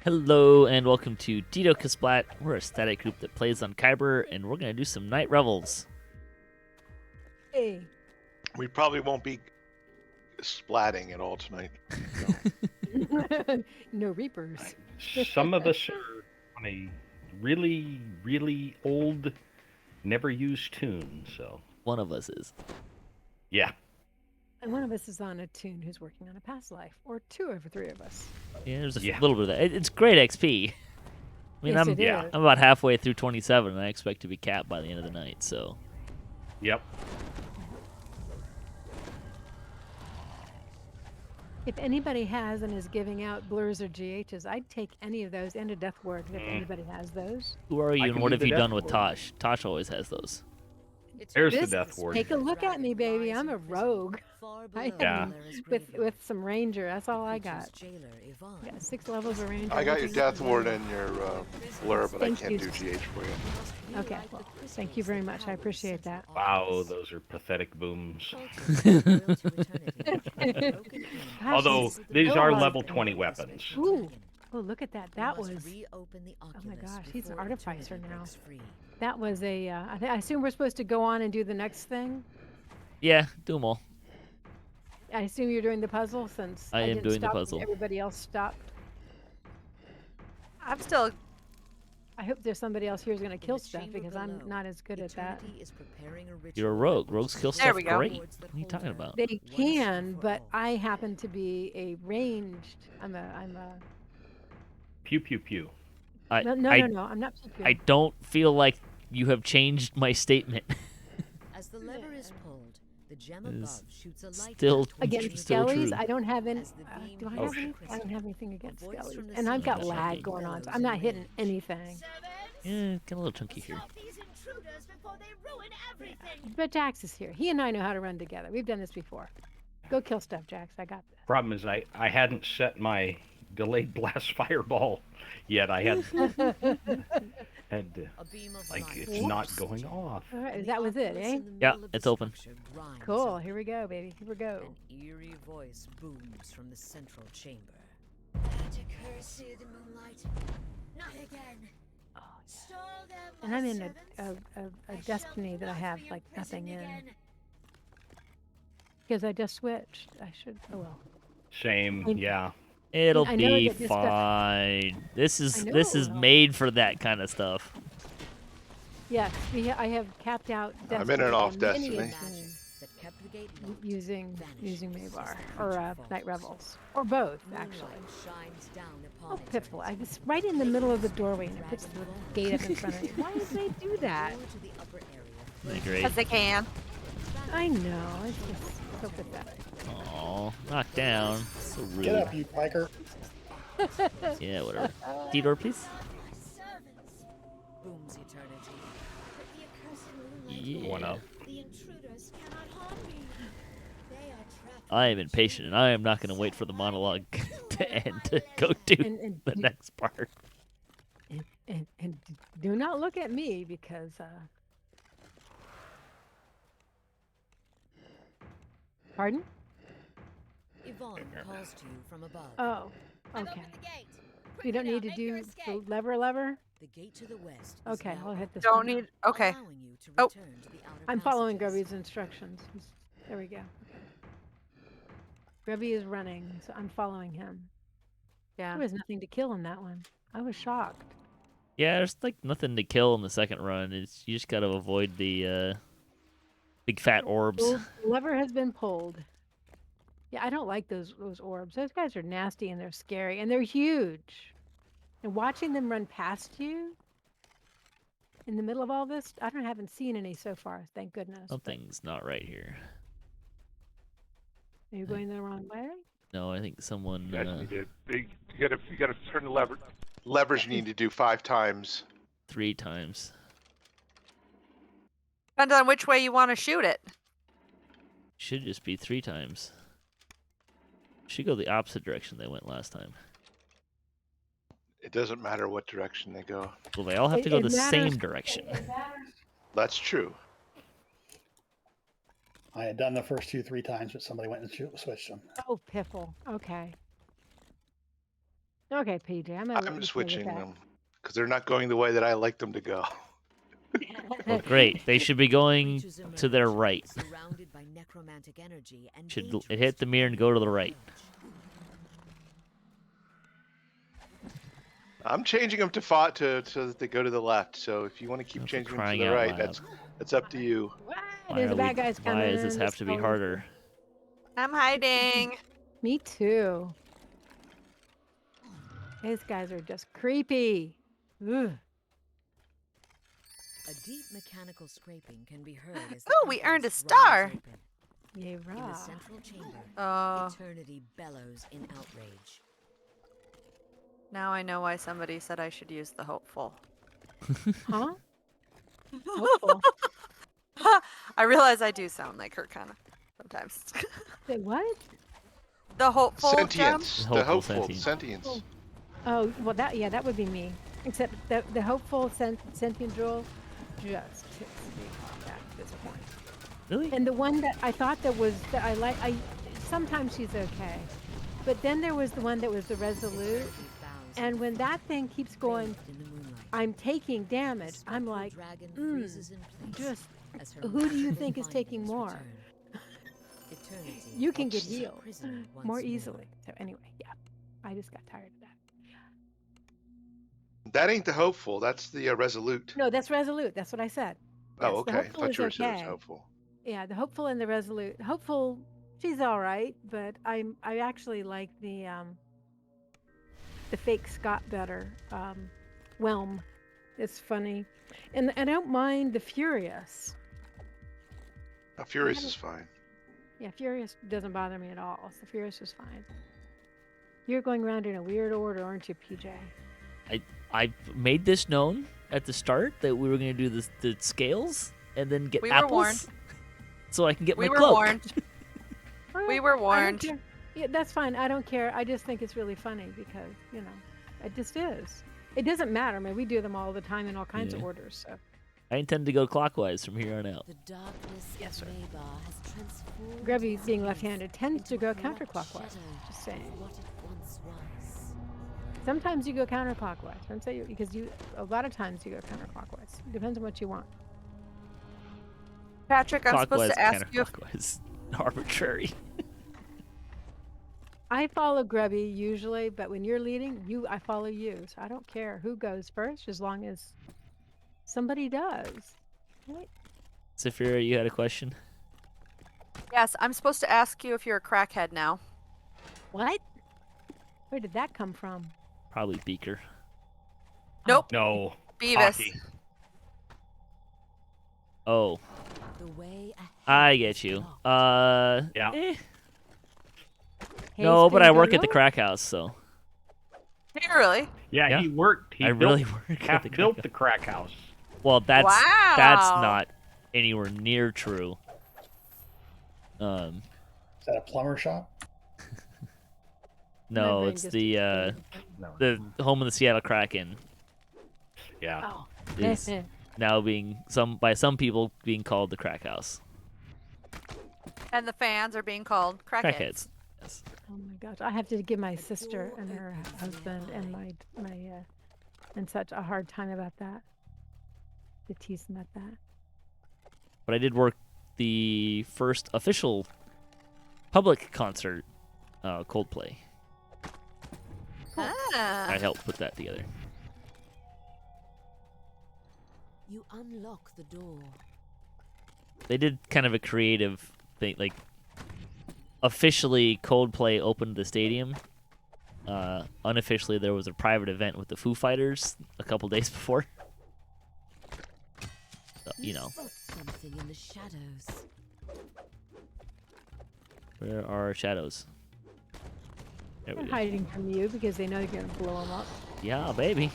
Hello and welcome to DDOCaSplat. We're a static group that plays on Khyber, and we're gonna do some Night Revels. Hey. We probably won't be splatting at all tonight. No reapers. Some of us are on a really, really old, never used tune, so One of us is. yeah. And one of us is on a tune who's working on a past life, or two of the three of us. Yeah, there's a Yeah. little bit of that. It's great XP. I mean, Yes, I'm it is. I'm about halfway through 27, and I expect to be capped by the end of the night. So Yep. If anybody has and is giving out blurs or GHs, I'd take any of those and a death ward if anybody has those. who are you, I and can what do have the you death done with ward. Tosh? Tosh always has those. There's the This- death ward. Take a look at me, baby. I'm a rogue. Yeah. With some ranger. That's all I got. Got 6 levels of ranger. I got your everything death else. ward and your blur, but I Thank can't you. do GH for you. Okay, well, thank you very much. I appreciate that. Wow, those are pathetic booms. Gosh, Although this is these so are hard. level 20 weapons. Ooh. Oh, look at that. That was. Oh my gosh, he's an artificer now. That was a. I assume we're supposed to go on and do the next thing. Yeah, do them all. I assume you're doing the puzzle since I am didn't doing the stop when puzzle. Everybody else stopped. I'm still. I hope there's somebody else here who's going to kill stuff because I'm not as good at that. You're a rogue. Rogues kill There stuff we go. great. What are you talking about? They can, but I happen to be a ranged. I'm a. Pew pew pew. I No, no, I, no, no. I'm not. I don't feel like you have changed my statement. As the lever is pulled, the gem Is above shoots a light still- Against Still Skellies, true. I don't have any. As the beam Do I Oh, have any? shit. I don't have anything against A voice Skellies, from the and I've got center lag checking. going on, so I'm not hitting anything. Yeah, get a little chunky here. But Jax is here. He and I know how to run together. We've done this before. Go kill stuff, Jax. I got this. Problem is I hadn't set my delayed blast fireball yet. I had A beam of like light it's not shoots going the off. All right, and that the was it, oculus eh? in the Yeah, middle of the it's open. structure grinds Cool. out. Here we go, baby. Here we go. An eerie voice booms from the central chamber. And I'm in a destiny that I have like nothing in because I just switched. I should. Oh well. Same, I'm- yeah. It'll I know be that this stuff- fine. This I is know this it is will. made for that kind of stuff. Yes, I have capped out. I'm in and Destiny off on many Destiny. of them That kept the gate locked using vanishes Maybar as or night Night falls. Revels or both actually. Moonlight shines down Oh, upon pitiful! I eternity. was right in the middle of the doorway and it puts the gate up in front of me. Why did they do that? Door to the upper area. Isn't that great? Because they can. I know. It's just so pathetic. Aw, knocked down. So rude. Get up, you biker. Yeah, whatever. D-door, please. Booms eternity. Yeah. One up. I am impatient, and I am not going to wait for the monologue to end to go do And the next part. and do not look at me because pardon? Yvonne calls to you from above. Oh, okay. We don't need to do the lever. The gate to the west. is Okay, now I'll hit open, this. Don't one. need. Okay. allowing you to Oh. return to the outer I'm following passages. Grubby's instructions. There we go. Grubby is running, so I'm following him. Yeah. There was nothing to kill in that one. I was shocked. Yeah, there's like nothing to kill in the second run. It's you just got to avoid the big fat orbs. The lever has been pulled. Yeah, I don't like those orbs. Those guys are nasty and they're scary and they're huge. And watching them run past you in the middle of all this, haven't seen any so far. Thank goodness. but Something's not right here. Are you going the wrong way? No, I think someone. You gotta turn the lever. Levers you need to do 5 times. 3 times. Depends on which way you want to shoot it. Should just be 3 times. Should go the opposite direction they went last time. It doesn't matter what direction they go. Well, they all have to go It the same matters- direction. That's true. I had done the first 2-3 times, but somebody went and switched them. Oh, piffle. Okay. Okay, PJ, I'm gonna let I'm you play switching with them because they're not going the way that I like them to go. Well, great. They should be going Creatures to their emerge, right. surrounded by necromantic energy and Should dangerous hit the mirror and go to the right. I'm changing them to fought so that they go to the left. So if you want to keep For changing them to crying the out right, loud. that's up to you. What? Why There's are the we? bad guys coming. Why does this the have to be skulls. harder? I'm hiding. Me too. These guys are just creepy. Ugh. A deep mechanical scraping can be heard as Ooh, the we earned a portals star. rise open. Yay, In the rah. central chamber, Oh, eternity bellows in outrage. now I know why somebody said I should use the hopeful. Huh? Hopeful. I realize I do sound like her kind of sometimes. Say what? The hopeful gem. Sentience. The The hopeful hopeful sentience. Oh, well, that would be me. Except the hopeful sentient jewel just ticks me off at this point. Really? And the one that I thought that I like, sometimes she's okay, but then there was the one that was the resolute, Eternity bows and in when that thing keeps going, bathed in the moonlight. I'm taking damage. The I'm spectral like, dragon mm, freezes in place just as her who do you magical think is taking findings more? return. Eternity you can get is a healed prisoner once more easily. So anyway, yeah, I just got tired of that. That ain't the hopeful. That's the resolute. No, that's resolute. That's what I said. Oh, Yes, the okay. I hopeful thought is you were saying it was okay. hopeful. Yeah, the hopeful and the resolute. Hopeful, she's all right, but I actually like the fake Scott better. Whelm, it's funny, and I don't mind the Furious. Furious haven't- is fine. Yeah, Furious doesn't bother me at all. So Furious is fine. You're going around in a weird order, aren't you, PJ? I made this known at the start that we were going to do the scales and then get We were apples, warned. so I can get We my were cloak. warned. We were I don't warned. care. Yeah, that's fine. I don't care. I just think it's really funny because, it just is. It doesn't matter. I mean, we do them all the time in all kinds of Yeah. orders. So I intend to go clockwise from here on out. The darkness Yes, of sir. Mabar has transformed Grubby, this being place left-handed, tends to into go a corrupt counterclockwise. shadow Just saying. of what it once was. Sometimes you go counterclockwise. Don't say because a lot of times you go counterclockwise. Depends on what you want. Patrick, I'm supposed Clockwise, to ask you if counterclockwise. Arbitrary. I follow Grubby usually, but when you're leading, I follow you. So I don't care who goes first as long as somebody does. Right? Saphira, you had a question? yes, I'm supposed to ask you if you're a crackhead now. What? Where did that come from? Probably Beaker. Nope. No. Beavis. Hockey. Oh, The way ahead I is get you. blocked. Yeah. Hey, No, but I work at the Spingaroo? crack house, so Hey, really? Yeah, Yeah. he worked. He I built, really work at half the crack built house. the crack house. Well, that's Wow. not anywhere near true. Is that a plumber shop? My No, brain it's just the exploded. the home of the Seattle Kraken Yeah. Oh. is now being by some people being called the crack house. And the fans are being called crackheads. Crackheads. Yes. Oh my gosh, I have to give my sister and her husband and my and such a hard time about that. To tease them at that. But I did work the first official public concert, Coldplay. I Ah. helped put that together. You unlock the door. They did kind of a creative thing, like officially Coldplay opened the stadium. Unofficially, there was a private event with the Foo Fighters a couple days before. So, Spot something in the shadows. where are shadows? There we They're go. hiding from you because they know you're gonna blow them up. Yeah, baby.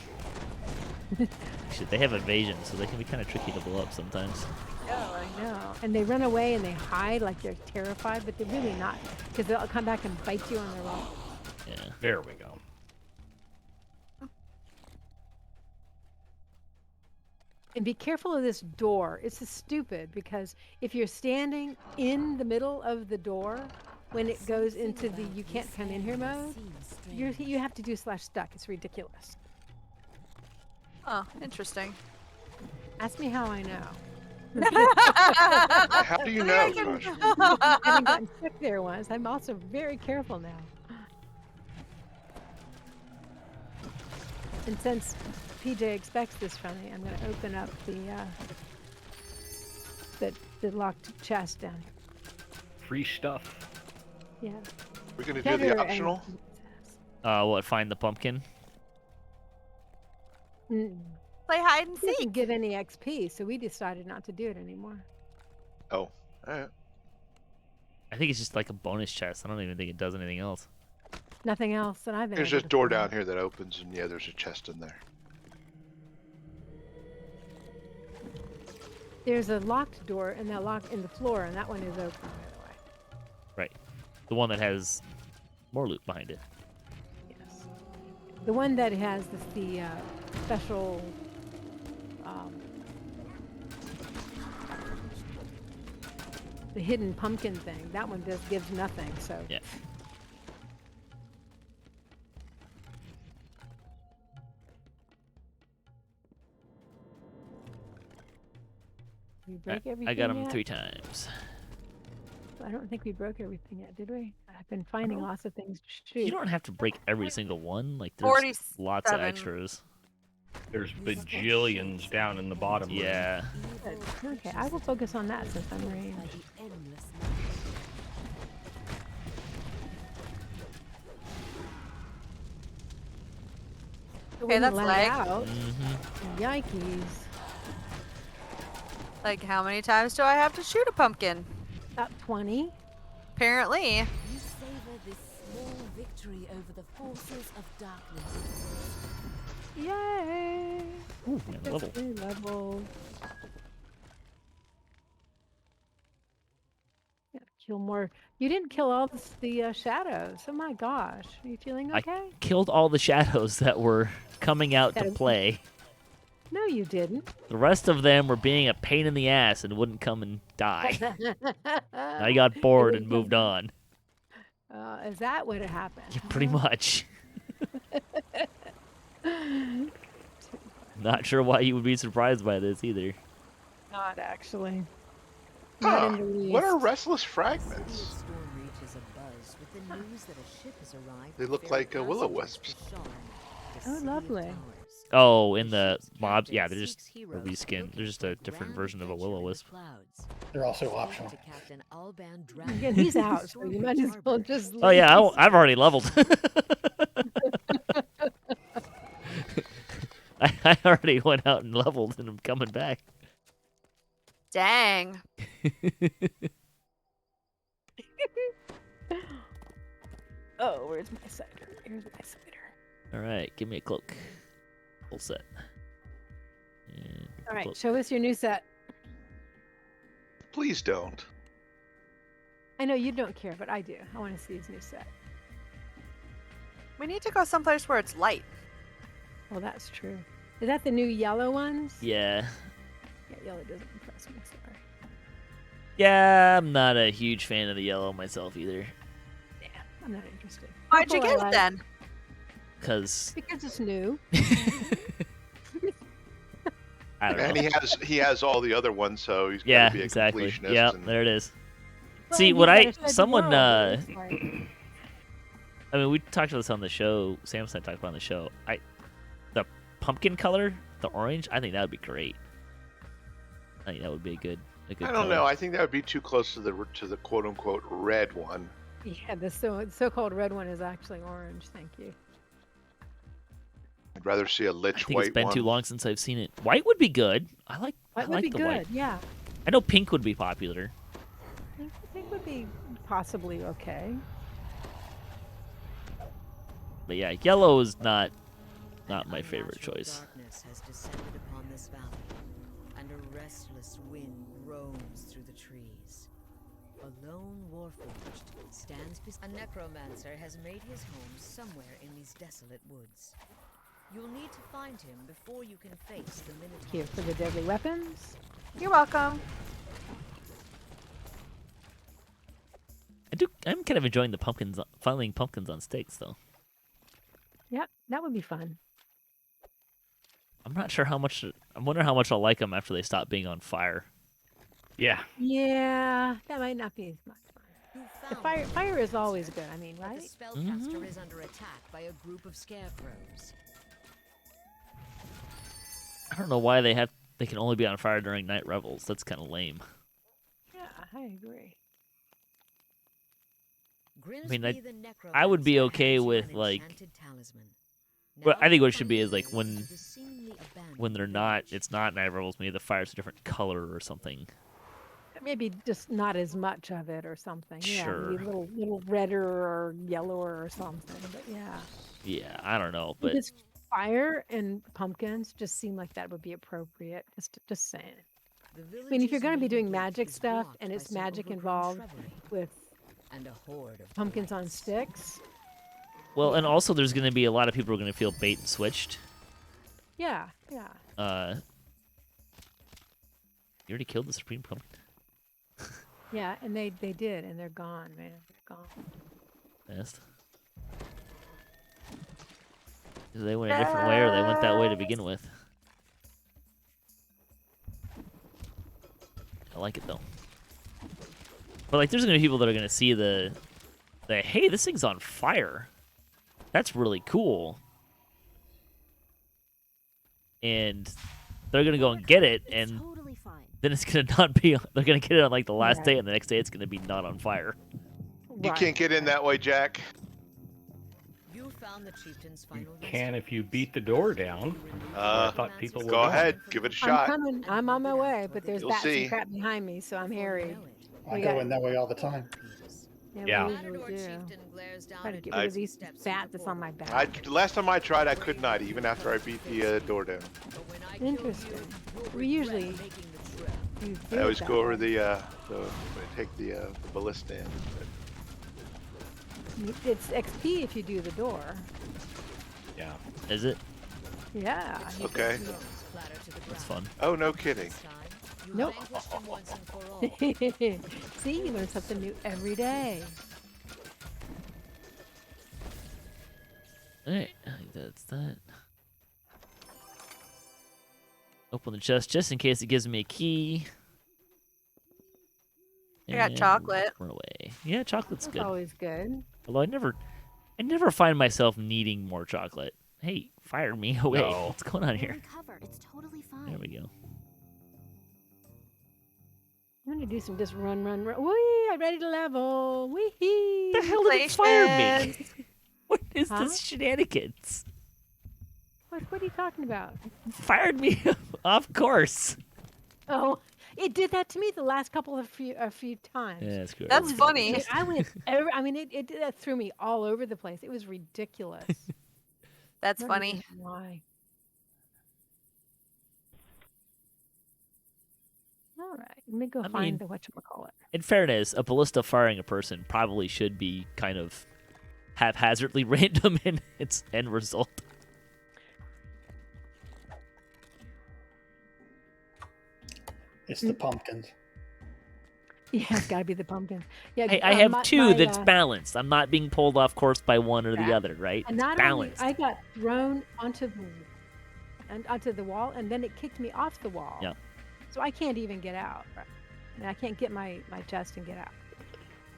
Actually, they have evasion, so they can be kind of tricky to blow up sometimes. I know. And they run away and they hide like they're terrified, but they're really not because they'll come back and bite you on their own. Yeah. There we go. And be careful of this door. It's stupid because if you're standing in the middle of the door, when it goes into the you can't come in here mode, you have to do /stuck. It's ridiculous. Oh, interesting. Ask me how I know. How do you know, Josh? I haven't gotten stuck there once. I'm also very careful now. And since PJ expects this from me, I'm going to open up the locked chest down here. Free stuff. Yeah. We're gonna do Cheddar the and- optional. What? Find the pumpkin? Mm. Play hide and It doesn't seek. give any XP, so we decided not to do it anymore. Oh, all right. I think it's just like a bonus chest. I don't even think it does anything else. Nothing else that I've been There's able just to door find. down here that opens, and yeah, there's a chest in there. There's a locked door and that lock in the floor, and that one is open, by the way. Right. The one that has more loot behind it. Yes. The one that has the special the hidden pumpkin thing. That one just gives nothing. So Yeah. we broke everything. I got him yet? 3 times. I don't think we broke everything yet, did we? I've been finding lots of things to shoot. You don't have to break every single one. Like there's 47. lots of extras. There's bajillions down in the bottom. room. Yeah. Good. Okay, I will focus on that since I'm By ranged. the endless Okay, that's lag. Out. Mm-hmm. Yikes. Like, how many times do I have to shoot a pumpkin? About 20. Apparently. you savor this small victory over the forces of darkness. Yay! Ooh, man, level. 3 levels. Gotta kill more. You didn't kill all the shadows. Oh my gosh. Are you feeling I okay? killed all the shadows that were coming out to Gotta- play. No, you didn't. The rest of them were being a pain in the ass and wouldn't come and die. I got bored and moved on. Is that what happened? Yeah, pretty much. Not sure why you would be surprised by this either. Not actually. Huh, Not in the what are least. restless The fragments? city of Storm reaches abuzz with the news that a ship has arrived They to look ferry like, will-o-wisps. passengers to Sharn, the Oh, City of lovely. Towers. Oh, in the Ship's mobs? captain Yeah, they're just seeks a heroes reskin. looking They're just for a different grand version of a adventure in the will-o-wisp. clouds. They're also Speak optional. to Captain Alban Again, Dragon he's of out, so you might as well Harbor. just Oh yeah, leave. I've already leveled. I already went out and leveled, and I'm coming back. Dang. Oh, where's my cider? Here's my cider. All right, give me a cloak. Full set. And All right, cloak. show us your new set. Please don't. I know you don't care, but I do. I want to see his new set. We need to go someplace where it's light. Well, that's true. Is that the new yellow ones? Yeah. Yeah, yellow doesn't impress me. Sorry. Yeah, I'm not a huge fan of the yellow myself either. Yeah, I'm not interested. Why'd you Purple I get it like, then? Because Because it's new. I don't And know. he has all the other ones, so he's Yeah, got to be a exactly. completionist. Yeah, and- there it is. Well, See, he's what gotta I shed the someone world, it looks like. I mean, we talked about this on the show. Samson talked about on the show. The pumpkin color, the orange. I think that would be great. I think that would be a good. I color. don't know. I think that would be too close to the quote unquote red one. Yeah, the so-called red one is actually orange. Thank you. I'd rather see a I lich think white it's been one. too long since I've seen it. White would be good. I like White would be the good. white. Yeah, I know pink would be popular. I think would be possibly okay. But yeah, yellow is not my An favorite unnatural choice. Darkness has descended upon this valley, and a restless wind roams through the trees. A lone warforged stands beside. A necromancer has made his home somewhere in these desolate woods. You'll need to find him before you can face the Minotaur. Here for the deadly weapons. You're welcome. I'm kind of enjoying the pumpkins, filing pumpkins on sticks, though. Yeah, that would be fun. I'm not sure how much. I wonder how much I'll like them after they stop being on fire. Yeah. Yeah, that might not be as much fun. You The found fire is always good. I mean, but right? the spellcaster Mhm. is under attack by a group of scarecrows. I don't know why they can only be on fire during Night Revels. That's kind of lame. Yeah, I agree. mean, Grimsby the I would be Necromancer okay hands you with, an like- enchanted talisman. Well, I Now think what it from should be is, the like, ruins of the seemingly When they're abandoned not, village. it's not Night Revels. Maybe the fire's a different color or something. Maybe just not as much of it or something. Yeah, Sure. maybe a little redder or yellower or something. But yeah, Yeah, I don't know, but because fire and pumpkins just seem like that would be appropriate. Just saying. The I mean, if you're village's going to be doing main gate magic is stuff blocked and by it's some magic overgrown involved shrubbery with and a horde of pumpkins on blights. sticks, well, and also there's going to be a lot of people who are going to feel bait and switched. yeah. You already killed the Supreme Pumpkin. Yeah, and they did, and they're gone, man. They're gone. Fast. Either they went a different way or they went that way to begin with. I like it though. But like, there's gonna be people that are gonna see the hey, this thing's on fire. That's really cool. And they're gonna go and get it, and totally fine. then it's gonna not be. They're gonna get it on like the last Right. day, and the next day it's gonna be not on fire. You can't get in that way, Jack. You found the chieftain's You final can if you beat the door down. I thought people would Go know. ahead, give it a I'm shot. coming. I'm on my way, but there's You'll bats see. and crap behind me, so I'm hairy. I We go got- in that way all the time. Yeah. we usually do. Try to get rid of these bat that's on my back. Last time I tried, I could not, even after I beat the door down. Interesting. We usually do I it always that go over way. I take the ballista in. It's XP if you do the door. Yeah. Is it? Yeah. Okay. That's fun. Oh, no kidding. Nope. See, you learn something new every day. Alright, I think that's that. Open the chest just in case it gives me a key. I got And chocolate. Run away. Yeah, chocolate's That's good. always good. Although I never find myself needing more chocolate. Hey, fire me away. No. What's going on You're here? in cover. It's totally fine. There we go. I'm gonna do some just run. Whee! I'm ready to level. Wee! The hell did it fire me? Congratulations. What is Huh? this shenanigans? What are you talking about? Fired me off course. Oh, it did that to me the last couple of a few times. Yeah, that's good. That's funny. Like, it did that threw me all over the place. It was ridiculous. That's Not funny. even why? All right, let me go I find mean- the whatchamacallit. In fairness, a ballista firing a person probably should be kind of haphazardly random in its end result. It's the pumpkins. Yeah, it's got to be the pumpkins. Yeah, Hey, I have two my, that's balanced. I'm not being pulled off course by one or the Yeah. other, right? And It's not balanced. only I got thrown onto the wall, and then it kicked me off the wall. Yeah. So I can't even get out. Right? And I can't get my chest and get out.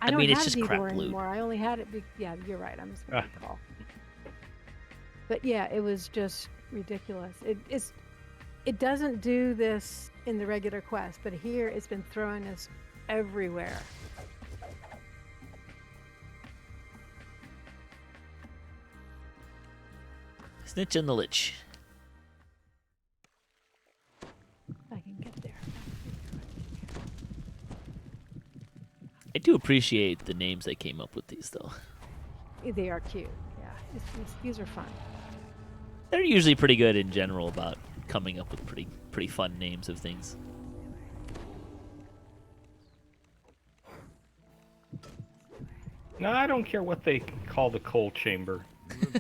I I don't mean, it's have just the crap door loot. anymore. I only had it. Yeah, you're right. I'm just gonna Ah. call. But yeah, it was just ridiculous. It doesn't do this in the regular quest, but here it's been throwing us everywhere. Snitch in the lich. If I can get there. I do appreciate the names they came up with these, though. They are cute. Yeah, these are fun. They're usually pretty good in general about coming up with pretty fun names of things. No, I don't care what they call the coal chamber.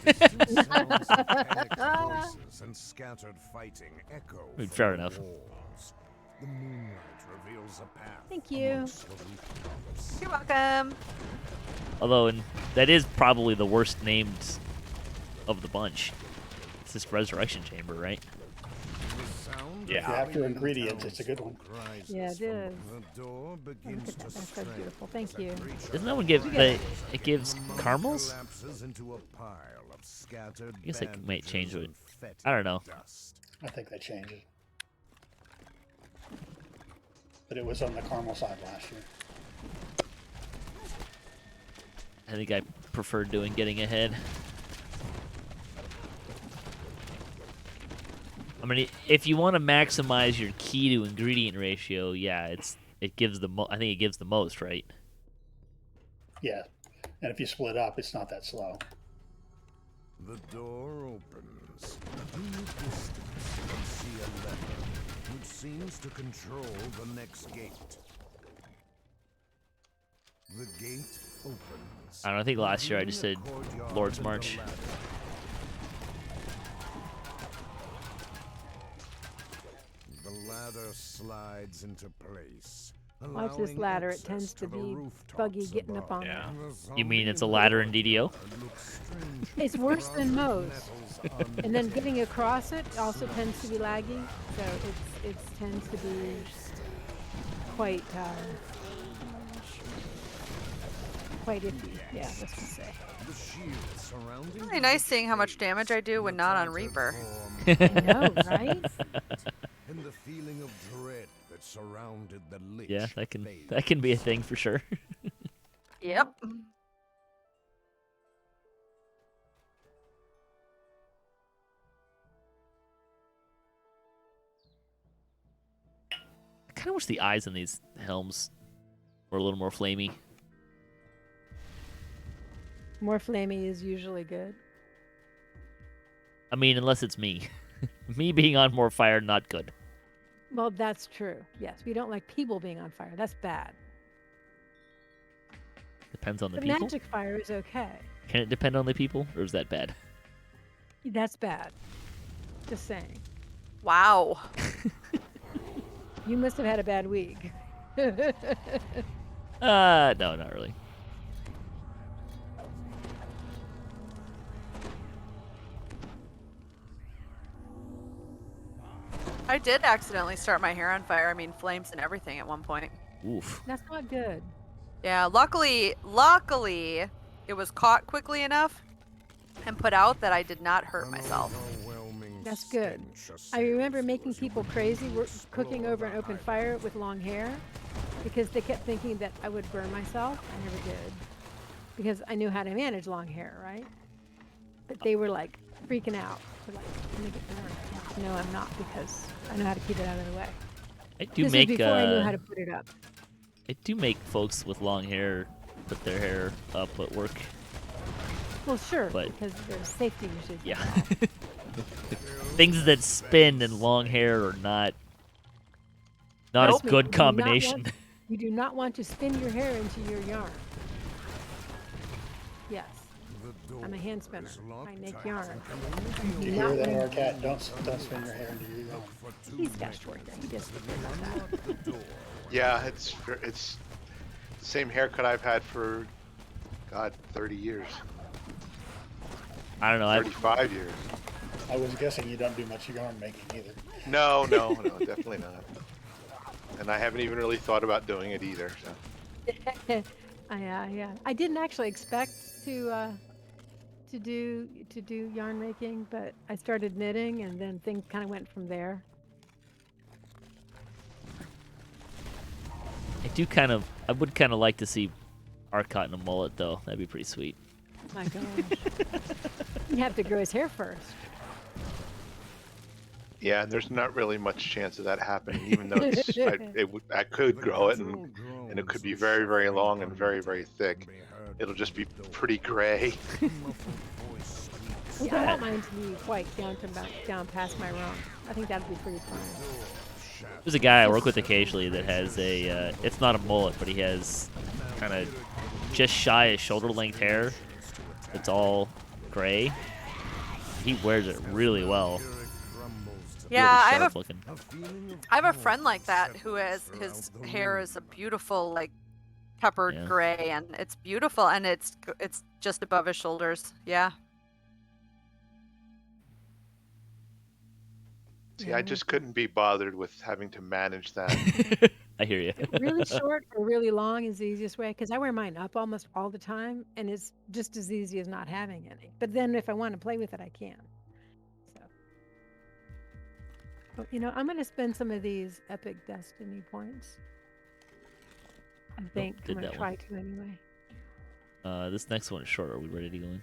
Sounds of panicked voices and scattered fighting echo I mean, fair from the enough. walls. The moonlight reveals a path. Thank you. amongst the rooftops. You're welcome. Although, and that is probably the worst named of the bunch. It's this Resurrection Chamber, right? The sound Yeah. of After ringing ingredients, it's a good bells one. rises Yeah, it from is. The door begins at that. to That's so strain beautiful. Thank as a you. creature Doesn't that one give it gives the monk caramels? collapses into a pile of scattered I guess I might change bandages it. and I don't know. fetid dust. I think they changed it. But it was on the caramel side last year. I think I prefer doing getting ahead. I mean, if you want to maximize your key to ingredient ratio, yeah, it gives the I think it gives the most, right? Yeah. And if you split up, it's not that slow. The door opens. In the distance, you can see a lever which seems to control the next gate. The gate opens. I don't know, I think last year I just revealing did a courtyard Lord's and a March. ladder. The ladder slides into place. Watch this allowing ladder. It access tends to the be rooftops buggy getting up above. on Yeah. it. You mean it's a ladder in DDO? It's worse than most. And then getting across it also tends to be laggy, so it tends to be quite iffy. Yeah, let's just say. The shield surrounding Really nice seeing how much damage I do when not on Reaper. I know, right? And the feeling of dread that surrounded the lich Yeah, that fades. can be a thing for sure. Yep. I kind of wish the eyes on these helms were a little more flamey. More flamey is usually good. I mean, unless it's me. Me being on more fire, not good. Well, that's true. Yes, we don't like people being on fire. That's bad. Depends on the But people. magic fire is okay. Can it depend on the people, or is that bad? That's bad. Just saying. Wow. You must have had a bad week. No, not really. I did accidentally start my hair on fire. I mean, flames and everything at one point. Oof. That's not good. Yeah, luckily, it was caught quickly enough and put out that I did not hurt An myself. overwhelming That's good. stench I remember assails making you as you people crazy begin to cooking explore over the an open hideout. fire with long hair because they kept thinking that I would burn myself. I never did because I knew how to manage long hair, right? But they were like freaking out. They're like, I'm gonna get burned. No, I'm not because I know how to keep it out of the way. I do This make was before I knew how to put it up. I do make folks with long hair put their hair up at work. Well, sure, But- because there's safety issues. Yeah. involved. Things that spin and long hair are not Trust a me, good you do not combination. You do not want to spin your hair into your yarn. Yes, The door I'm a hand spinner. is I locked make tight yarn. and Do you Not hear that, when- our cat? Don't spin your hair into your yarn. for two He's got short hair. He doesn't care about that. the door. Yeah, it's the same haircut I've had for, God, 30 years, I don't know. I 35 years. I was guessing you don't do much yarn making either. No, definitely not. And I haven't even really thought about doing it either. So. Yeah. I didn't actually expect to do yarn making, but I started knitting, and then things kind of went from there. I would kind of like to see Arcot in a mullet though. That'd be pretty sweet. My gosh, you have to grow his hair first. Yeah, and there's not really much chance of that happening, even though I could grow it, and it could be very, very long and very, very thick. It'll just be pretty gray. I don't mind to be white down past my rump. I think that'd be pretty fun. There's a guy I work with occasionally that has a. It's not a mullet, but he has kind of just shy of shoulder length hair. It's all gray. He wears it really well. Yeah, really I have sharp a looking. I have a friend like that who has his hair is a beautiful like peppered Yeah. gray, and it's beautiful, and it's just above his shoulders. Yeah. See, Yeah, I me just too. couldn't be bothered with having to manage that. I hear you. Really short or really long is the easiest way because I wear mine up almost all the time, and it's just as easy as not having any. But then if I want to play with it, I can. So, oh, you know, I'm going to spend some of these epic destiny points. I think I'm did going to that try one. to anyway. This next one is short. Are we ready to go in?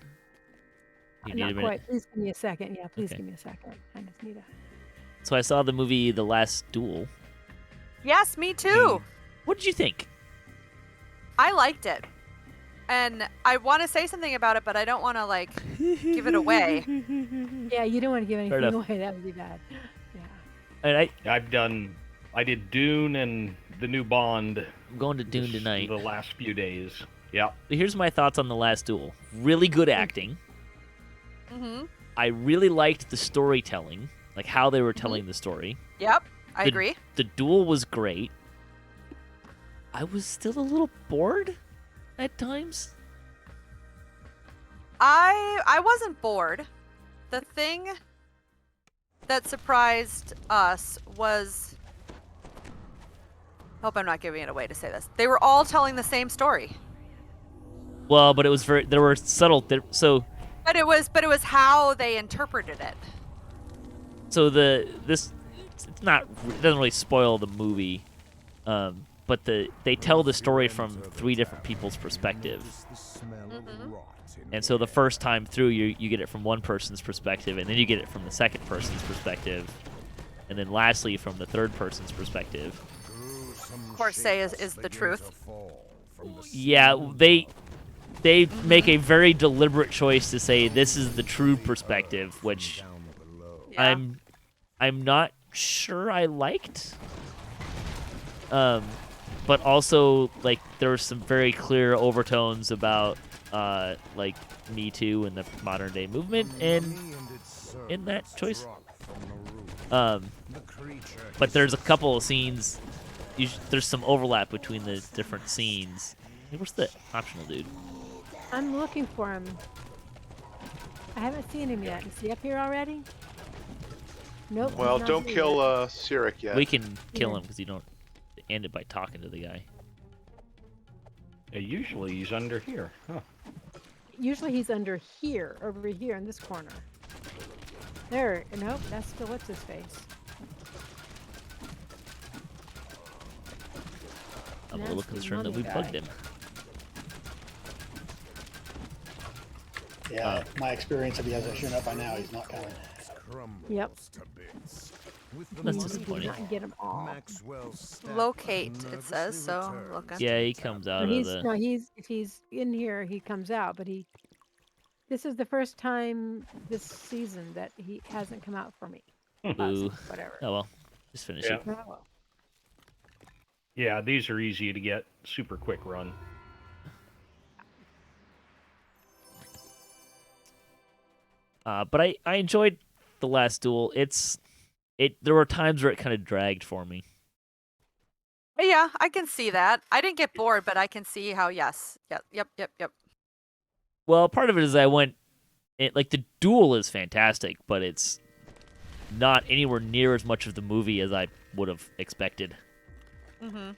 You need a Not minute. quite. Please give me a second. Yeah, please Okay. give me a second. I just need a. So I saw the movie The Last Duel. Yes, me too. What did you think? I liked it. And I want to say something about it, but I don't want to like give it away. Yeah, you don't want to give anything enough. away. That would be bad. Yeah. And I did Dune and the new Bond. I'm going to Dune tonight. The last few days. Yep. Here's my thoughts on The Last Duel. Really good acting. Mm-hmm. I really liked the storytelling, like how they were telling the story. Yep, I The- agree. The duel was great. I was still a little bored at times. I wasn't bored. The thing that surprised us was, hope I'm not giving it away to say this. They were all telling the same story. Well, but it was there were subtle so But it was how they interpreted it. this it's not, it doesn't really spoil the movie, but they tell the story from 3 different people's perspective. And so the first time through, you get it from one person's perspective, and then you get it from the second person's perspective, and then lastly from the third person's perspective. Of course, say is the truth. Yeah, they make a very deliberate choice to say this is the true perspective, which Yeah. I'm not sure I liked. But also, like, there were some very clear overtones about like Me Too and the modern day movement, and in that choice. But there's a couple of scenes. There's some overlap between the different scenes. Hey, where's the optional dude? I'm looking for him. I haven't seen him yet. Is he up here already? Nope. he's Well, not don't here kill yet. Sirik yet. We can kill Yeah. him because you don't end it by talking to the guy. Usually he's under here. Huh. Usually he's under here, over here in this corner. There. Nope. That's still what's his face. I'm a little Nasty concerned that we mummy bugged guy. him. Yeah, my experience, if he hasn't shown up by now, he's not coming. Yep. That's We disappointing. did not get him all. Locate, it says, so I'm looking. Yeah, he comes out No, of the. if he's in here, he comes out, but this is the first time this season that he hasn't come out for me. Boo. Whatever. Oh well, just finish Yeah. it. Oh, well. Yeah, these are easy to get. Super quick run. But I enjoyed The Last Duel. There were times where it kind of dragged for me. But yeah, I can see that. I didn't get bored, but I can see how, yes. Yep. Well, part of it is like the duel is fantastic, but it's not anywhere near as much of the movie as I would have expected. Mm-hmm.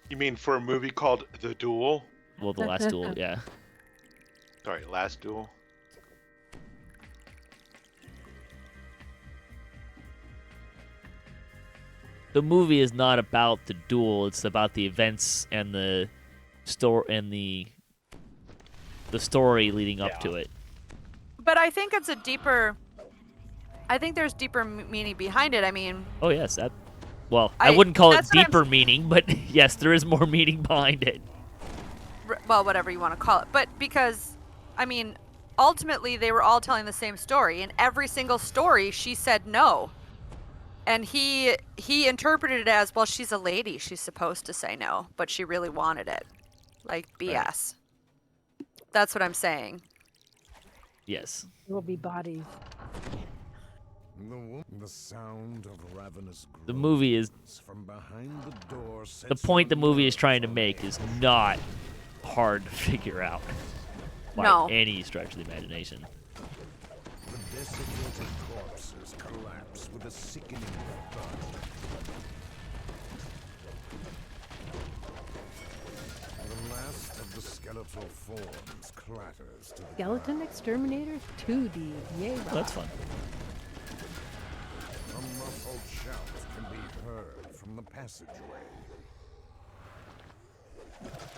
You mean for a movie called The Duel? Well, The Last Duel, yeah. Sorry, Last Duel. The movie is not about the duel; it's about the events and the story story leading up to it. But I think it's I think there's deeper meaning behind it. I mean, Oh yes, well, I wouldn't call it that's what I'm deeper meaning, but yes, there is more meaning behind it. well, whatever you want to call it. But because, I mean, ultimately they were all telling the same story. In every single story, she said no. And he interpreted it as, well, she's a lady. She's supposed to say no, but she really wanted it. Like, BS. Right. That's what I'm saying. Yes. There will be bodies. The sound of ravenous The movie is from behind the door. the point the movie is trying to make is not hard to figure out by No. any stretch of the imagination. The desiccated corpses collapse with a sickening thud. The last of the skeletal forms clatters to the Skeleton Exterminator 2D. Yay, Oh, that's fun. A muffled shout can be heard from the passageway.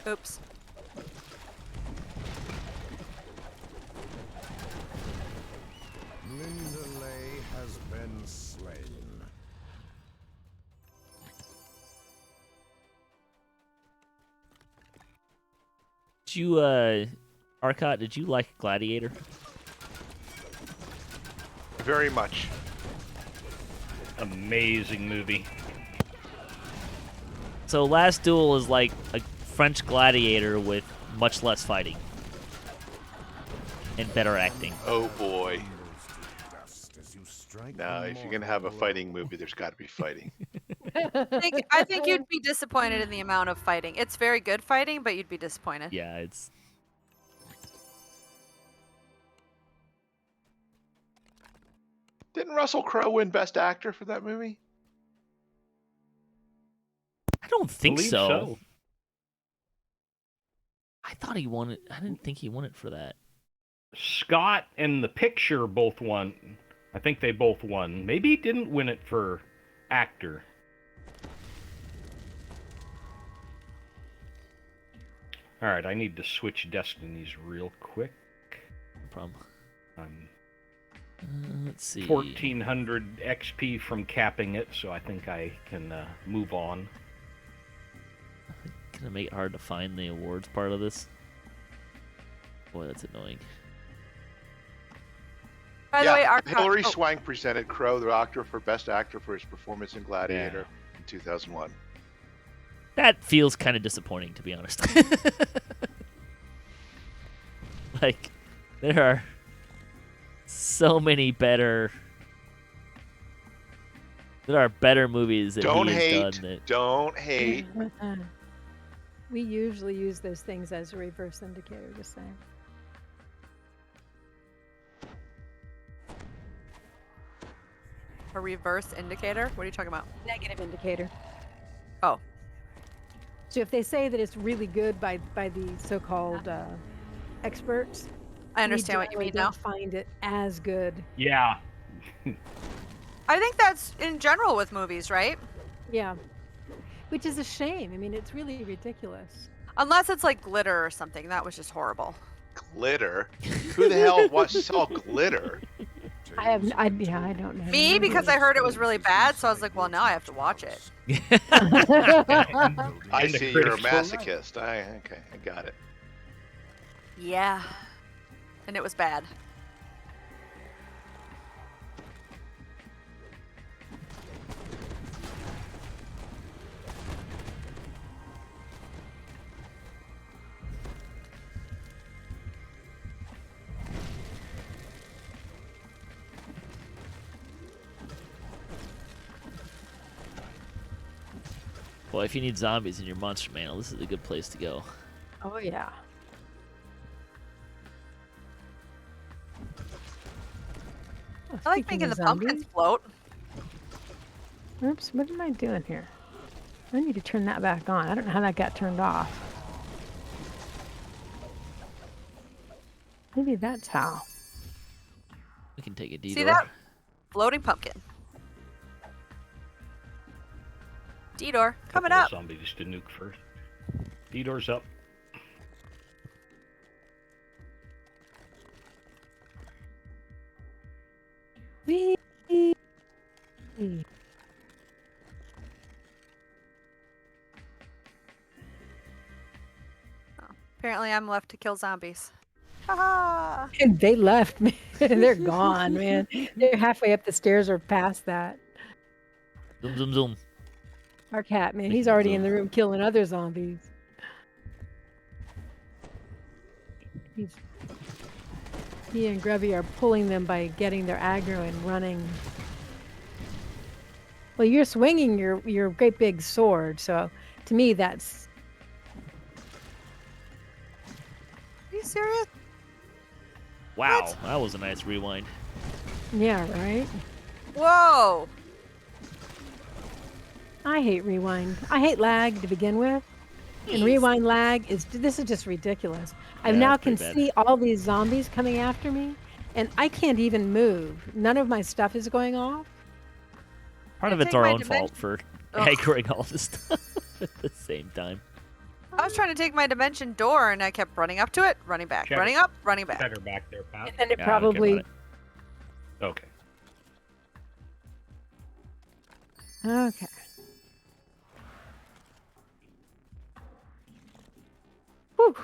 Oops. Linda Lay has been slain. Did you, Arcot, did you like Gladiator? Very much. Amazing movie. So Last Duel is like a French Gladiator with much less fighting. And better acting. Oh boy. Now, if you're gonna have a fighting movie, there's got to be fighting. I think you'd be disappointed in the amount of fighting. It's very good fighting, but you'd be disappointed. Yeah, it's... Didn't Russell Crowe win Best Actor for that movie? I don't think Believe so. I thought he won it. I didn't think he won it for that. Scott and The Picture both won. I think they both won. Maybe he didn't win it for actor. All right, I need to switch destinies real quick. No problem. I'm Let's see. 1400 XP from capping it, so I think I can move on. Gonna make it hard to find the awards part of this. Boy, that's annoying. By the way, our Hilary Swank presented Crowe the Oscar for Best Actor for his performance in Gladiator in 2001. That feels kind of disappointing, to be honest. Like, there are so many better... There are better movies that Don't he has hate. done that... Don't hate. We usually use those things as a reverse indicator, just saying. A reverse indicator? What are you talking about? Negative indicator. Oh. So if they say that it's really good by the so-called experts, I understand what you we mean generally now. don't find it as good. Yeah. I think that's in general with movies, right? Yeah. Which is a shame. I mean, it's really ridiculous. Unless it's like glitter or something. That was just horrible. Glitter? Who the hell wants to sell glitter? I don't know. Me, because I heard it was really bad, so I was like, well, now I have to watch it. I And the see you're a critics were right. masochist. Okay, I got it. Yeah. And it was bad. Well, if you need zombies in your monster manual, this is a good place to go. Oh, yeah. Oh, I like speaking making of the pumpkins zombies- float. Oops, what am I doing here? I need to turn that back on. I don't know how that got turned off. Maybe that's how. We can take a detour. See that? Floating pumpkin. Detour, coming Couple of up. Zombies to nuke first. D-door's up. Whee! Apparently I'm left to kill zombies. Haha! And they left, man. They're gone, man. They're halfway up the stairs or past that. Zoom, zoom, zoom. Our cat, man, he's already in the room killing other zombies. He and Grubby are pulling them by getting their aggro and running. Well, you're swinging your great big sword, so to me that's Are you serious? Wow, that was a nice rewind. yeah, right. Whoa! I hate rewind. I hate lag to begin with, and Jeez. rewind lag is this is just ridiculous. I Yeah, now that's can pretty bad. see all these zombies coming after me, and I can't even move. None of my stuff is going off. Part I of it's take our my own dimension- fault for Ugh. aggroing all this stuff at the same time. I was trying to take my dimension door and I kept running up to it, running back, Check running it. up, running back. Check her back there, Pat. And it Yeah, I don't care about probably it. Okay. okay. Whew.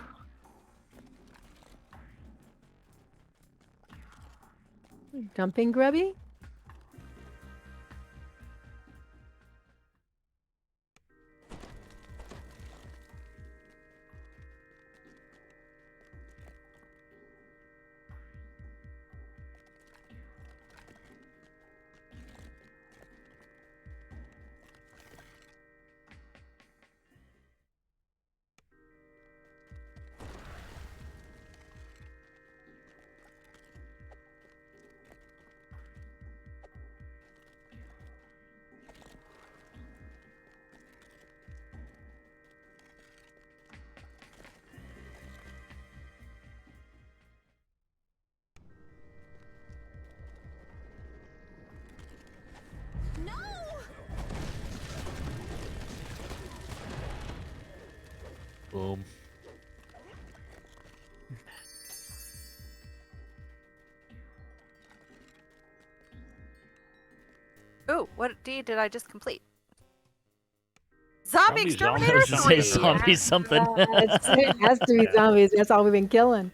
Dumping grubby? Boom. Ooh, what deed did I just complete? Zombie Probably exterminator zombie Say 3! zombie something. It has to be zombies. That's all we've been killing.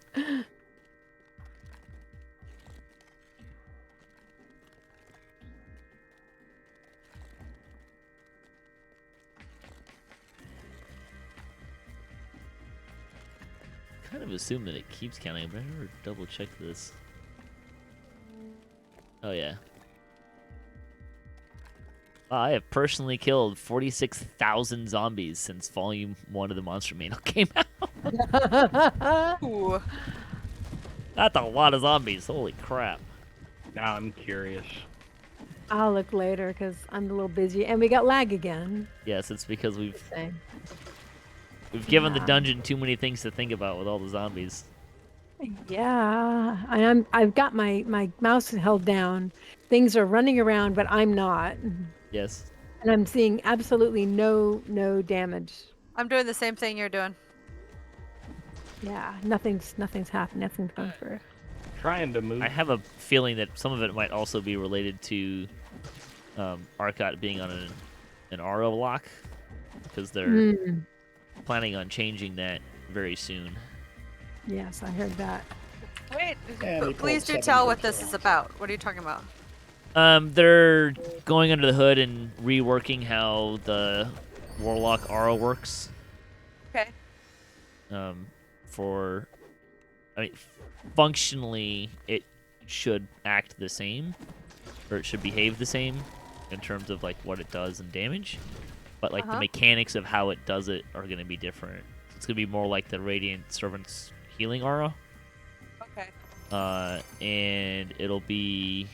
Kind of assume that it keeps counting, but I never double checked this. Oh yeah. I have personally killed 46,000 zombies since Volume 1 of the Monster Manual came out. Ooh. That's a lot of zombies. Holy crap. Now I'm curious. I'll look later because I'm a little busy, and we got lag again. Yes, it's because we've Same. given the Yeah. dungeon too many things to think about with all the zombies. Yeah, I've got my mouse held down. Things are running around, but I'm not, Yes. and I'm seeing absolutely no damage. I'm doing the same thing you're doing. Yeah, nothing's happened. Nothing's gone through. Trying to move. I have a feeling that some of it might also be related to Arcot being on an RO lock, because they're Mm, planning on changing that very soon. yes, I heard that. Wait, And they please pulled do 7 tell what groups this at is once. about. What are you talking about? They're going under the hood and reworking how the Warlock RO works. Okay. I mean, functionally, it should act the same, or it should behave the same in terms of like what it does and damage. But like the Uh-huh. mechanics of how it does it are going to be different. It's going to be more like the Radiant Servant's healing aura. Okay. And it'll be,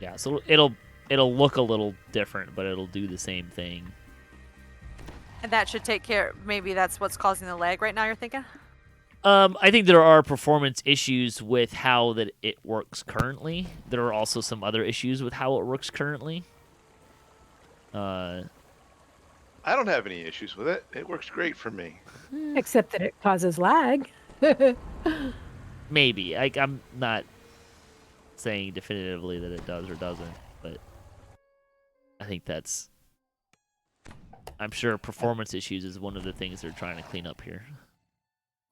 yeah. So it'll look a little different, but it'll do the same thing. And that should take care. Maybe that's what's causing the lag right now. You're thinking? I think there are performance issues with how that it works currently. There are also some other issues with how it works currently. I don't have any issues with it. It works great for me. Except that it causes lag. Maybe I'm not saying definitively that it does or doesn't, but I think that's. I'm sure performance issues is one of the things they're trying to clean up here.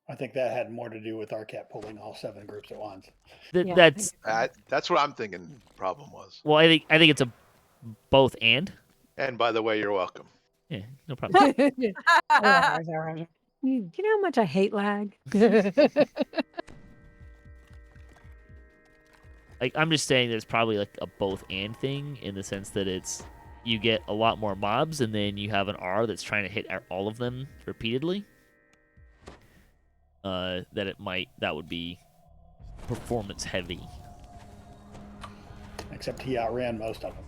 I think that had more to do with RCAT pulling all 7 groups at once. Th- Yeah, I that's That's what I'm thinking the problem was. well, I think it's a both and. And by the way, you're welcome. Yeah, no problem. You know how much I hate lag? like I'm just saying there's probably like a both and thing in the sense that it's you get a lot more mobs and then you have an R that's trying to hit all of them repeatedly. That would be performance heavy. Except he outran most of them.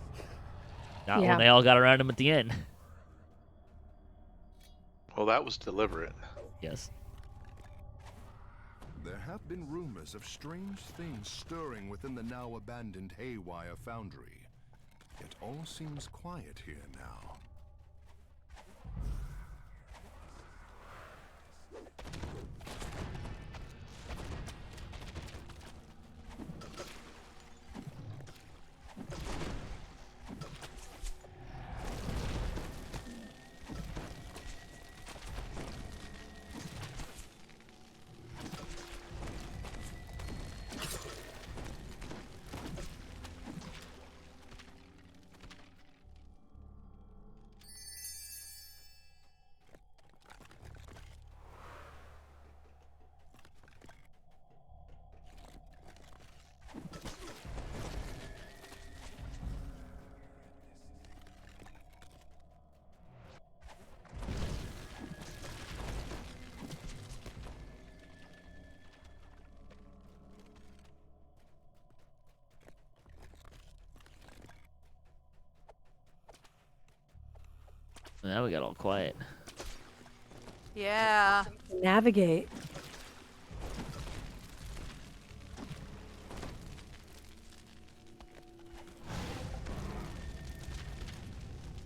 Not Yeah. when they all got around him at the end. Well, that was deliberate. Yes. There have been rumors of strange things stirring within the now abandoned Haywire Foundry. It all seems quiet here now. Now we got all quiet. Yeah. Navigate.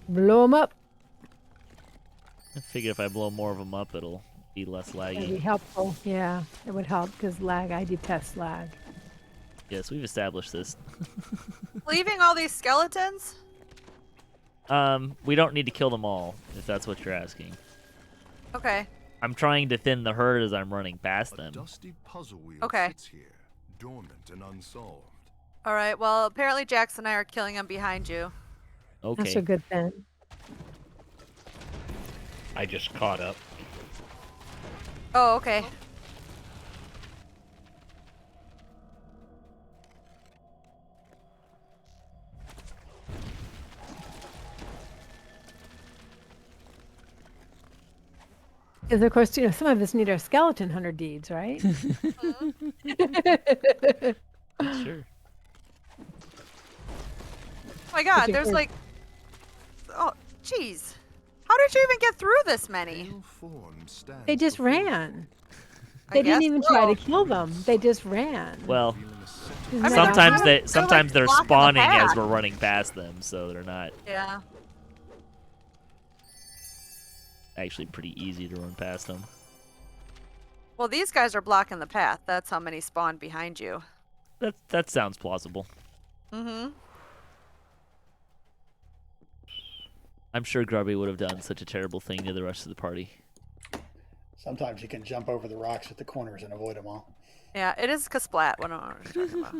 Blow them up. I figure if I blow more of them up, it'll be less That'd be laggy. helpful. Yeah, it would help because lag. I detest lag. Yes, we've established this. Leaving all these skeletons? We don't need to kill them all, if that's what you're asking. Okay. I'm trying to thin the herd as I'm running past A them. dusty puzzle wheel Okay. sits here, dormant and unsolved. All right. Well, apparently Jax and I are killing them behind you. Okay. That's a good thing. I just caught up. Oh, okay. Because of course, some of us need our skeleton hunter deeds, right? Sure. Oh my god, you there's could- like... Oh, jeez. How did you even get through this many? Pale form stands They just before you, ran. I They didn't guess even try to so. kill them. They just ran. Well, revealing a set Isn't I that mean, sometimes awesome? they sometimes they're blocking the spawning as path. we're running past them, so they're not Yeah. actually pretty easy to run past them. Well, these guys are blocking the path. That's how many spawned behind you. That sounds plausible. Mm-hmm. I'm sure Grubby would have done such a terrible thing to the rest of the party. Sometimes you can jump over the rocks at the corners and avoid them all. Yeah, it is Kasplat. What am I talking about?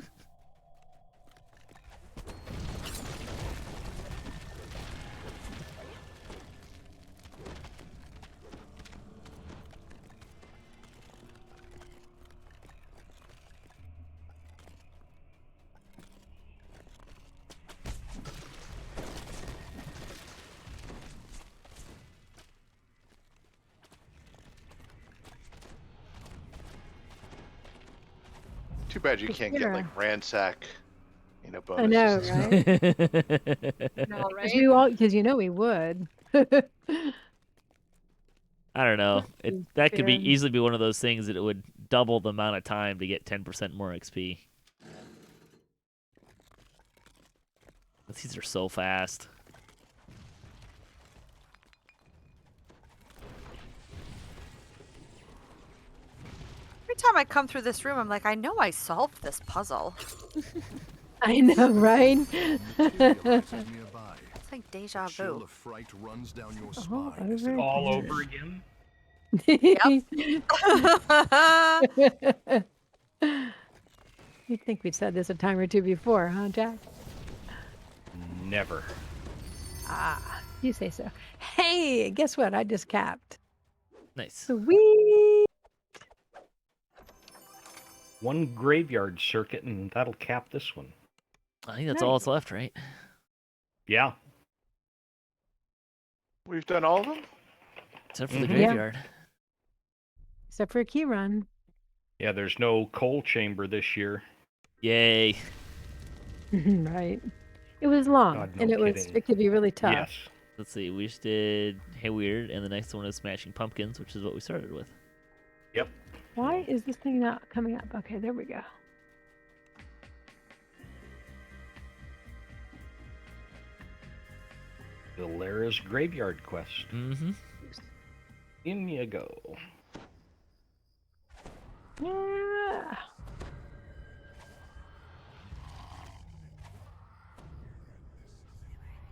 Too bad you can't get like ransack, I bonuses. know, and stuff. right? No, Because we would. I don't know. That could be Fair. easily be one of those things that it would double the amount of time to get 10% more XP. These are so fast. Every time I come through this room, I'm like, I know I solved this puzzle. I know, right? materializing nearby. It's like deja A chill vu. of fright runs down your Oh, spine as over it All Yeah. over again? You'd think we'd said this a time or two before, huh, Jack? Never. Ah, you say so. Hey, guess what? I just capped. Nice. Sweet. one graveyard circuit, and that'll cap this one. I think that's all that's left, right? Yeah. We've done all of them? Except for the Mhm. Yeah. graveyard. Except for a key run. Yeah, there's no coal chamber this year. Yay. Right. It was long, God, no and kidding. it could be really tough. Yes. Let's see. We just did Hey Weird, and the next one is Smashing Pumpkins, which is what we started with. Yep. Why is this thing not coming up? Okay, there we go. The Lara's Graveyard Quest. Mm-hmm. In you go. Yeah.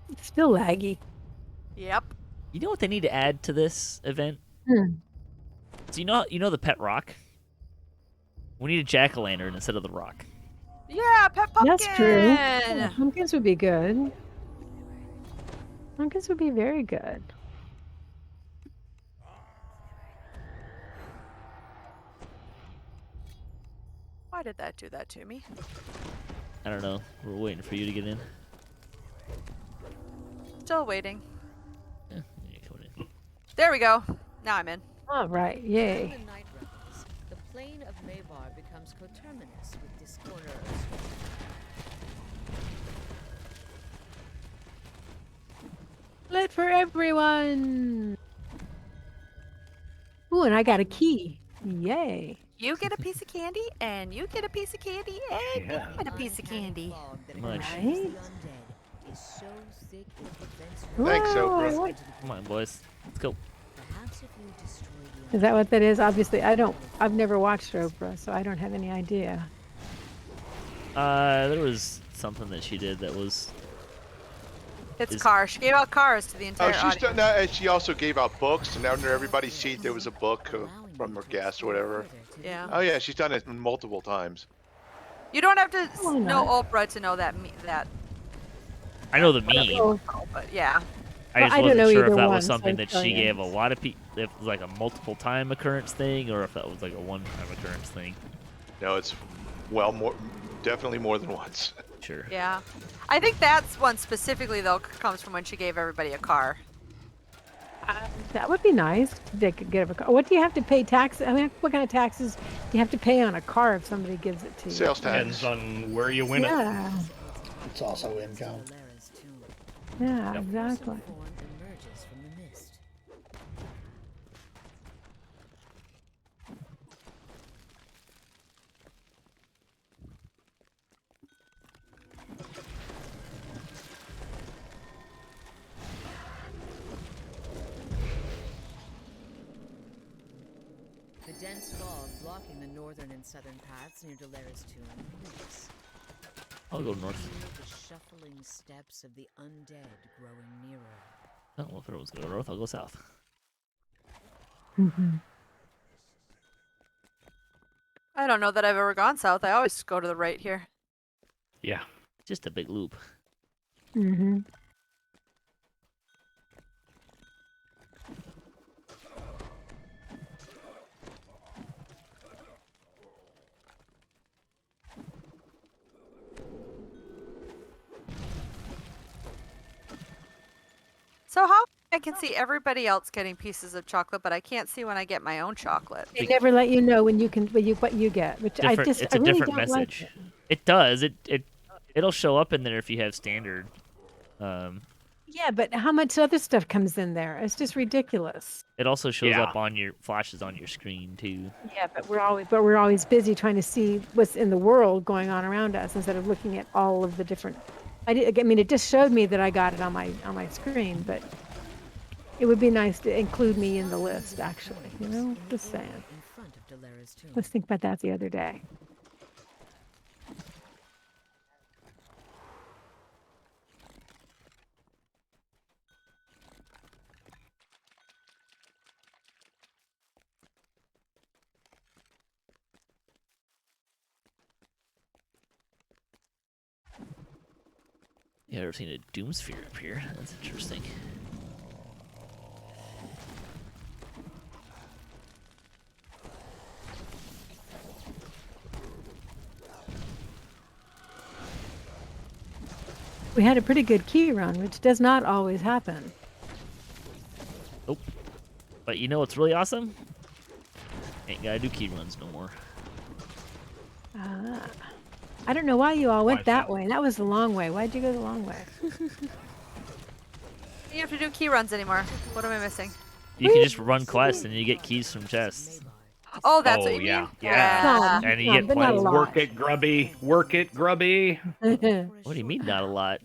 It's still laggy. Yep. You know what they need to add to this event? Hmm. So you know the pet rock? We need a jack-o'-lantern instead of the rock. Yeah, pet pumpkin. That's true. Yeah, pumpkins would be good. Pumpkins would be very good. Why did that do that to me? I don't know. We're waiting for you to get in. Still waiting. Yeah, you're coming in. There we go. Now I'm in. All right, In yay. the Night Revels, the plane of Mavar becomes coterminous with this corner of space. Lit for everyone. Ooh, and I got a key. Yay. You get a piece of candy, and you get a piece of candy, and Yeah. you get a piece of candy. Nice. Right? Is so thick it prevents Thanks, Whoa, Oprah. what- Come on, boys. Let's go. Perhaps if you destroy the Is that what that is? Obviously, I've never watched Oprah, so I don't have any idea. There was something that she did that was... It's Is- cars. She gave out cars to the Oh, entire she's audience. done that, and she also gave out books, and under everybody's seat there was a book from her guest or whatever. Yeah. Oh yeah, she's done it multiple times. You don't have to Why know not? Oprah to know that I know the meme. Oh, but yeah. I Well, just I don't wasn't know sure either if that one, was so something I'm that telling she you. gave a lot of people, if it was like a multiple time occurrence thing, or if that was like a one-time occurrence thing. No, it's well more, definitely more than once. Sure. Yeah. I think that's one specifically, though, comes from when she gave everybody a car. that would be nice. They could get a car. What do you have to pay taxes? I mean, what kind of taxes do you have to pay on a car if somebody gives it to you? Sales Depends tax. on where you win it. Yeah, It's also income. Lara's tomb. yeah, Yep. exactly. Some form emerges from the mist. The dense fog blocking the northern and southern paths near Dolera's tomb moves. I'll go north. Hear the shuffling steps of the undead growing nearer. Oh, well, if everyone's going to go north, I'll go south. Mm-hmm. I don't know that I've ever gone south. I always go to the right here. Yeah. Just a big loop. Mm-hmm. So how I can see everybody else getting pieces of chocolate, but I can't see when I get my own chocolate. They never let you know when you can what you get, which Different, it's I a really different don't like message. it. It does. It'll show up in there if you have standard. Yeah, but how much other stuff comes in there? It's just ridiculous. It also shows Yeah. up on your flashes on your screen too. Yeah, but we're always busy trying to see what's in the world going on around us instead of looking at all of the different. I mean, it just showed me that I got it on my screen, but it would be nice to include me in the list. Actually, you know, just saying. In front of Dolera's tomb. Let's think about that the other day. You ever seen a doom sphere up here? That's interesting. We had a pretty good key run, which does not always happen. Nope. But you know what's really awesome? Ain't gotta do key runs no more. I don't know why you all Why went is that that? way. That was the long way. Why'd you go the long way? You have to do key runs anymore. What am I missing? You can just run quests and you get keys from chests. Oh, that's what Oh, you yeah, mean? yeah. Some, And you some, get but not a points. lot. Work it, grubby. Work it, grubby. What do you mean not a lot?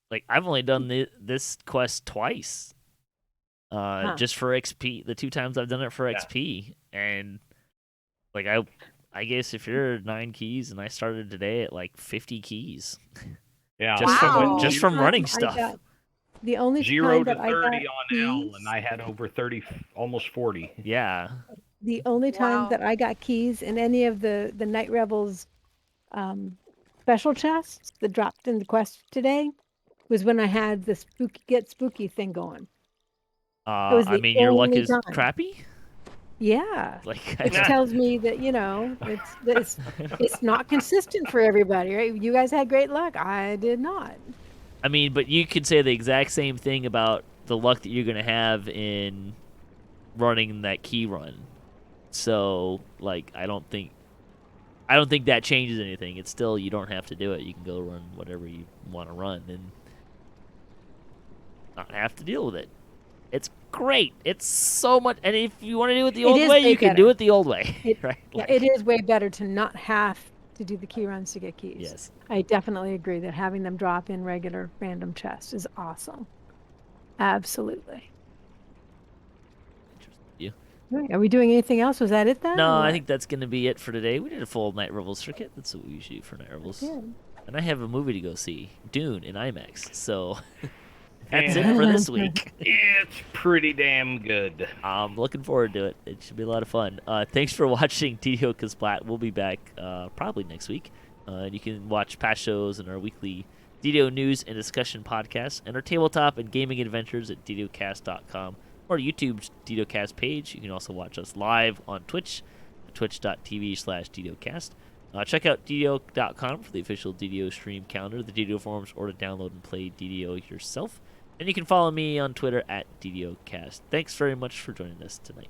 Like I've only done this quest twice. Just for XP. The 2 times I've done it for Yeah. XP, and like I guess if you're 9 keys and I started today at like 50 keys, Yeah. just Wow. from running I stuff. got- the only 0 time to that I 30 got on L, keys, and I had over 30, almost 40. Yeah. the only time Wow. that I got keys in any of the Night Revels special chests that dropped in the quest today was when I had the get spooky thing going. was I the mean your luck only is time. crappy. Yeah. Like I Which don't- tells me that, it's not consistent for everybody, right? You guys had great luck. I did not. I mean, but you could say the exact same thing about the luck that you're gonna have in running that key run. So, like, I don't think that changes anything. It's still you don't have to do it. You can go run whatever you want to run and not have to deal with it. It's great. It's so much. And if you want to do it the It old is way, way you can better. do it the old way, right? Yeah, Like, it is way better to not have to do the key runs to get keys. Yes. I definitely agree that having them drop in regular random chests is awesome. Absolutely. You. Right, are we doing anything else? Was that it then? No, or I what? think that's gonna be it for today. We did a full Night Revels circuit. That's what we usually do for Night Revels. Yeah. And I have a movie to go see, Dune in IMAX. So that's it for this week. It's pretty damn good. I'm looking forward to it. It should be a lot of fun. Thanks for watching DDOCaSplat. We'll be back probably next week. And you can watch past shows and our weekly DDO news and discussion podcasts and our tabletop and gaming adventures at DDOCast.com or YouTube's DDOCast page. You can also watch us live on Twitch, twitch.tv/DDOCast. Check out DDO.com for the official DDO stream calendar, the DDO forums, or to download and play DDO yourself. And you can follow me on Twitter at DDOcast. Thanks very much for joining us tonight.